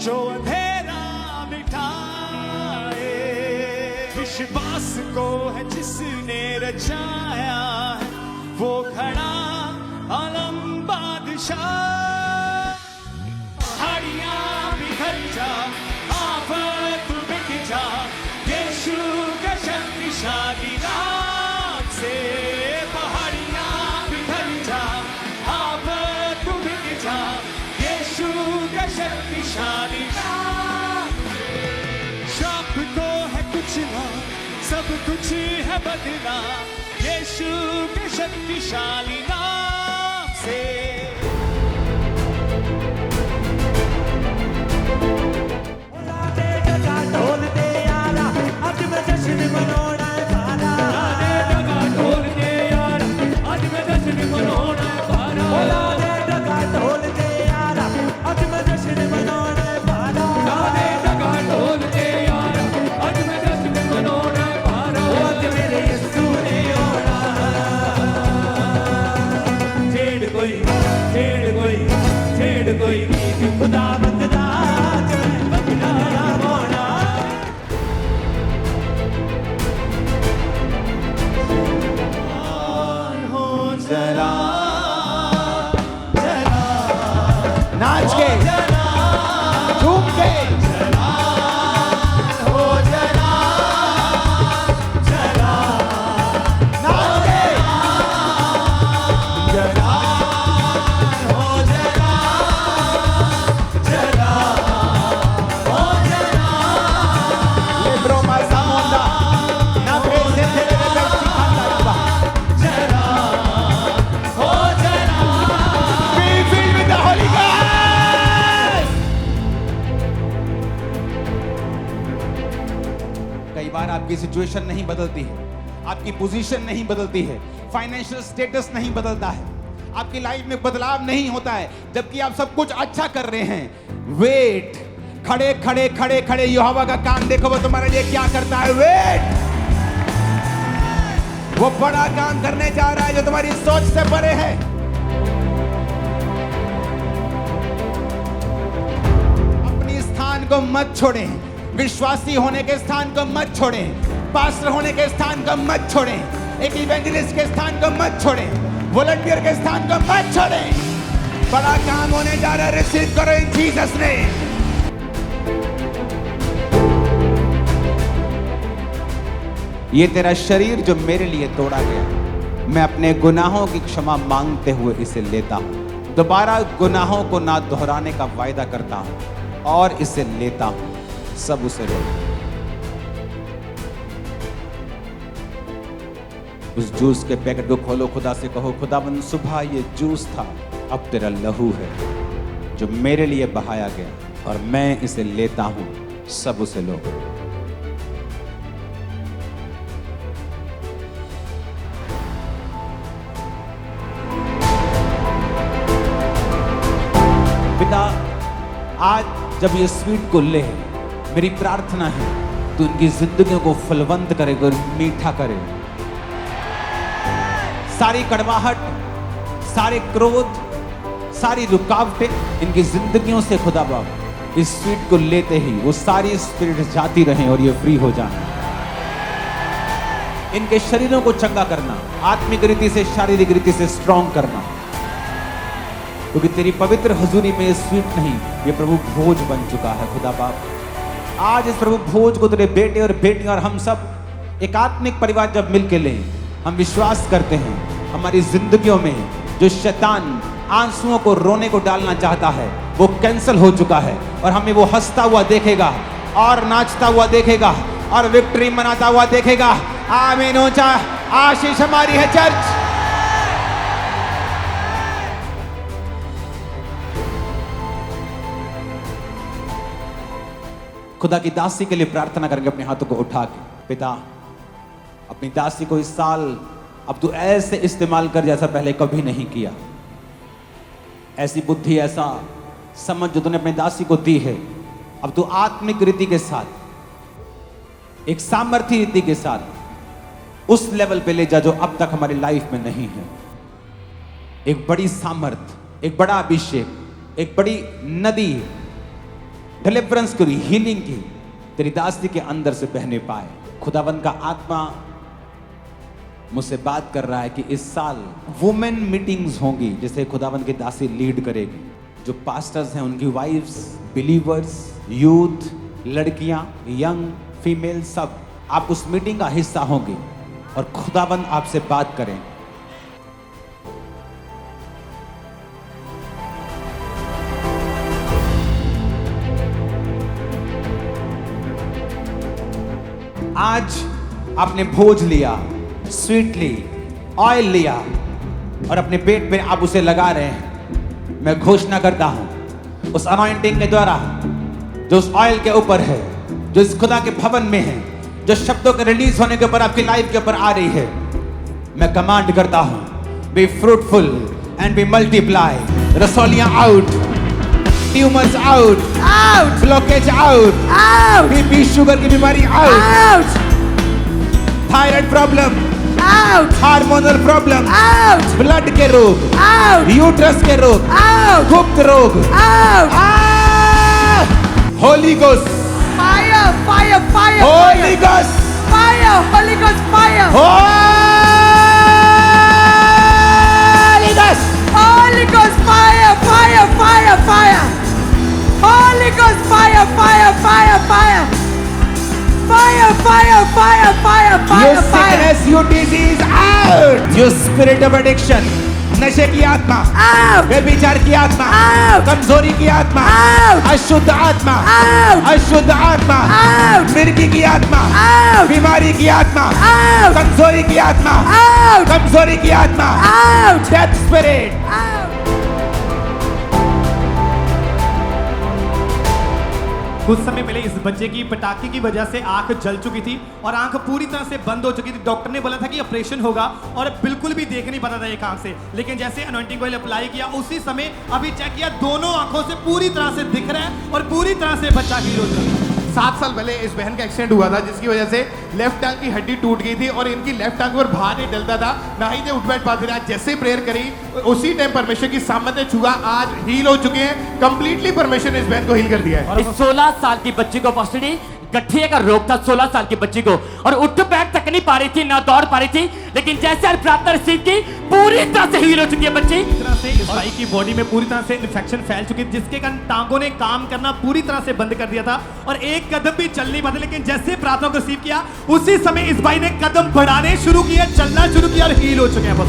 जो अंधेरा मिटाए, विश्वास को है जिसने रचाया है, वो खड़ा आलम बादशाह। पहाड़ियां बिखर जा, आफत मिट जा, यीशु के शक्तिशाली नाम से। पहाड़ियां बिखर जा, आफत मिट जा, यीशु के शक्तिशाली नाम से। श्राप को है कुछ ना, सब कुछ है बदला, यीशु के शक्तिशाली नाम से। ढोल दे यारा, आज मैं जश्न मनाना है सारा। ढोल दे यारा, आज मैं जश्न मनाना है सारा। ढोल दे यारा, आज मैं जश्न मनाना है सारा। ढोल दे यारा, आज मैं जश्न मनाना है सारा। आज मेरे यीशु ने आना। छेड़ कोई गीत खुदा बंदना, बंदना मोना। हो जरा जरा नाच के झूम के हो जरा जरा नाच के जरा हो जरा जरा हो जरा le broma esa onda na presente de Mexico जरा हो जरा be filled with the Holy Ghost। कई बार आपकी सिचुएशन नहीं बदलती है, आपकी पोजीशन नहीं बदलती है, फाइनेंशियल स्टेटस नहीं बदलता है, आपकी लाइफ में बदलाव नहीं होता है, जबकि आप सब कुछ अच्छा कर रहे हैं। वेट, खड़े खड़े खड़े खड़े यहोवा का काम देखो, वो तुम्हारे लिए क्या करता है। वेट, वो बड़ा काम करने जा रहा है जो तुम्हारी सोच से परे है। अपनी स्थान को मत छोड़ें, विश्वासी होने के स्थान को मत छोड़ें, पास्टर होने के स्थान को मत छोड़ें, एक इवेंजलिस्ट के स्थान को मत छोड़ें, वॉलंटियर के स्थान को मत छोड़ें। बड़ा काम होने जा रहा है, रिसीव करो इन जीसस नेम। ये तेरा शरीर जो मेरे लिए तोड़ा गया, मैं अपने गुनाहों की क्षमा मांगते हुए इसे लेता हूं, दोबारा गुनाहों को ना दोहराने का वायदा करता हूं और इसे लेता हूं। सब उसे लो। उस जूस के पैकेट को खोलो, खुदा से कहो, खुदाबंद सुबह ये जूस था, अब तेरा लहू है जो मेरे लिए बहाया गया और मैं इसे लेता हूं। सब उसे लो। पिता, आज जब ये स्वीट को ले, मेरी प्रार्थना है तू इनकी जिंदगियों को फलवंत करेगा और मीठा करे। सारी कड़वाहट, सारे क्रोध, सारी रुकावटें इनकी जिंदगियों से खुदा बाप इस स्वीट को लेते ही वो सारी स्पिरिट जाती रहें और ये फ्री हो जाए। इनके शरीरों को चंगा करना, आत्मिक रीति से, शारीरिक रीति से स्ट्रॉन्ग करना, क्योंकि तेरी पवित्र हजूरी में ये स्वीट नहीं, ये प्रभु भोज बन चुका है। खुदा बाप, आज इस प्रभु भोज को तेरे बेटे और बेटियां और हम सब एक आत्मिक परिवार जब मिल के लें, हम विश्वास करते हैं हमारी जिंदगियों में जो शैतान आंसुओं को, रोने को डालना चाहता है, वो कैंसिल हो चुका है और हमें वो हंसता हुआ देखेगा और नाचता हुआ देखेगा और विक्ट्री मनाता हुआ देखेगा। आमीन। ऊंचा आशीष हमारी है चर्च। खुदा की दासी के लिए प्रार्थना करेंगे अपने हाथों को उठा के। पिता, अपनी दासी को इस साल अब तू ऐसे इस्तेमाल कर जैसा पहले कभी नहीं किया। ऐसी बुद्धि, ऐसा समझ जो तूने अपनी दासी को दी है, अब तू आत्मिक रीति के साथ, एक सामर्थ्य रीति के साथ उस लेवल पे ले जा जो अब तक हमारी लाइफ में नहीं है। एक बड़ी सामर्थ, एक बड़ा अभिषेक, एक बड़ी नदी डिलीवरेंस की, हीलिंग की तेरी दासी के अंदर से बहने पाए। खुदावंद का आत्मा मुझसे बात कर रहा है कि इस साल वुमेन मीटिंग्स होंगी जिसे खुदावंद की दासी लीड करेगी। जो पास्टर्स हैं उनकी वाइफ्स, बिलीवर्स, यूथ, लड़कियां, यंग, फीमेल, सब आप उस मीटिंग का हिस्सा होंगे और खुदावंद आपसे बात करें। आज आपने भोज लिया, स्वीट ली, ऑयल लिया और अपने पेट पे आप उसे लगा रहे हैं। मैं घोषणा करता हूं उस अनॉइंटिंग के द्वारा जो उस ऑयल के ऊपर है, जो इस खुदा के भवन में है, जो शब्दों के रिलीज होने के ऊपर आपकी लाइफ के ऊपर आ रही है, मैं कमांड करता हूं, be fruitful and be multiply. रसौलियां out, tumours out, blockage out, BP sugar की बीमारी out, thyroid problem out, hormonal problem out, blood के रोग आउट, यूट्रस के रोग आउट, गुप्त रोग out. Holy ghost Fire, fire, fire, holy ghost fire, Holy Ghost fire, holy ghost Holy Ghost fire, fire, fire, fire, Holy Ghost fire, fire, fire, fire, fire, fire, fire, fire, You fire, fire, sickness, you disease out. You spirit of addiction, नशे की आत्मा, out, व्यभिचार की आत्मा, out, कमजोरी की आत्मा, out, अशुद्ध आत्मा, out, अशुद्ध आत्मा, out, मिर्गी की आत्मा, out, बीमारी की आत्मा, out, कमजोरी की आत्मा, out, कमजोरी की आत्मा, out, डेथ स्पिरिट। out. कुछ समय पहले इस बच्चे की पटाखे की वजह से आंख जल चुकी थी और आंख पूरी तरह से बंद हो चुकी थी। डॉक्टर ने बोला था कि ऑपरेशन होगा और बिल्कुल भी देख नहीं पाता था एक आंख से। लेकिन जैसे अनॉइंटिंग ऑयल अप्लाई किया उसी समय अभी चेक किया, दोनों आंखों से पूरी तरह से दिख रहा है और पूरी तरह से बच्चा हील हो चुका है। 7 साल पहले इस बहन का एक्सीडेंट हुआ था जिसकी वजह से लेफ्ट टांग की हड्डी टूट गई थी और इनकी लेफ्ट टांग पर भार नहीं डलता था, ना ही थे उठ बैठ पाते थे। आज जैसे प्रेयर करी उसी टाइम परमेश्वर की सामत ने छुआ, आज हील हो चुके हैं कंप्लीटली। परमेश्वर ने इस बहन को हील कर दिया है। इस 16 साल की बच्ची को पॉस्टरी गठिया का रोग था 16 साल की बच्ची को, और उठ बैठ तक नहीं पा रही थी, ना दौड़ पा रही थी। लेकिन जैसे आज प्रार्थना रिसीव की पूरी तरह से हील हो चुकी है बच्ची। इस तरह से इस भाई की बॉडी में पूरी तरह से इन्फेक्शन फैल चुकी थी जिसके कारण टांगों ने काम करना पूरी तरह से बंद कर दिया था और एक कदम भी चल नहीं पाते। लेकिन जैसे प्रार्थना को रिसीव किया उसी समय इस भाई ने कदम बढ़ाने शुरू किए, चलना शुरू किया और हील हो चुके हैं बस।